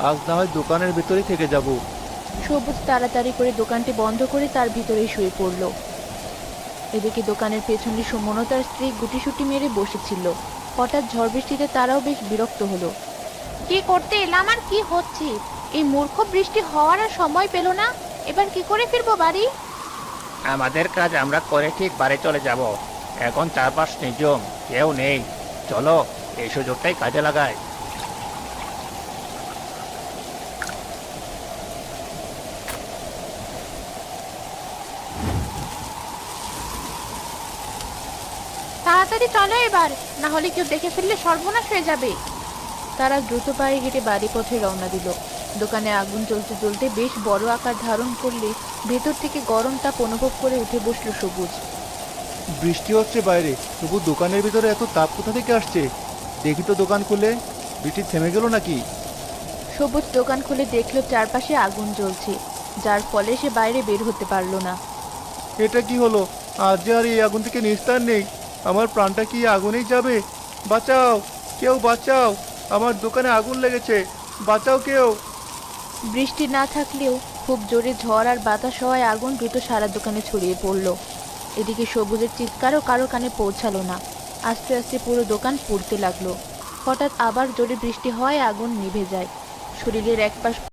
আজ না হয় দোকানের ভিতরেই থেকে যাব। সবুজ তাড়াতাড়ি করে দোকানটি বন্ধ করে তার ভিতরেই শুয়ে পড়ল। এদিকে দোকানের পেছনে সুমন ও তার স্ত্রী গুটিসুটি মেরে বসেছিল। হঠাৎ ঝড় বৃষ্টিতে তারাও বেশ বিরক্ত হলো। কি করতে এলাম আর কি হচ্ছে? এই মূর্খ বৃষ্টি হওয়ার আর সময় পেল না। এবার কি করে ফিরবো বাড়ি? আমাদের কাজ আমরা করে ঠিক বাড়ি চলে যাব। এখন চারপাশ নির্জন, কেউ নেই। চলো, এই সুযোগটাই কাজে লাগাই। তাড়াতাড়ি চলো এবার, না হলে কেউ দেখে ফেললে সর্বনাশ হয়ে যাবে। তারা দ্রুত পায়ে হেঁটে বাড়ি পথে রওনা দিল। দোকানে আগুন জ্বলতে জ্বলতে বেশ বড় আকার ধারণ করলে ভেতর থেকে গরম তাপ অনুভব করে উঠে বসলো সবুজ। বৃষ্টি হচ্ছে বাইরে, তবু দোকানের ভিতরে এত তাপ কোথা থেকে আসছে? দেখি তো দোকান খুলে, বৃষ্টি থেমে গেল নাকি? সবুজ দোকান খুলে দেখলো চারপাশে আগুন জ্বলছে, যার ফলে সে বাইরে বের হতে পারল না। এটা কি হলো? আজ যে আর এই আগুন থেকে নিস্তার নেই। আমার প্রাণটা কি এই আগুনেই যাবে? বাঁচাও, কেউ বাঁচাও! আমার দোকানে আগুন লেগেছে, বাঁচাও কেউ! বৃষ্টি না থাকলেও খুব জোরে ঝড় আর বাতাস হওয়ায় আগুন দ্রুত সারা দোকানে ছড়িয়ে পড়ল। এদিকে সবুজের চিৎকারও কারো কানে পৌঁছালো না। আস্তে আস্তে পুরো দোকান পুড়তে লাগলো। হঠাৎ আবার জোরে বৃষ্টি হওয়ায় আগুন নিভে যায়। শরীরের এক পাশ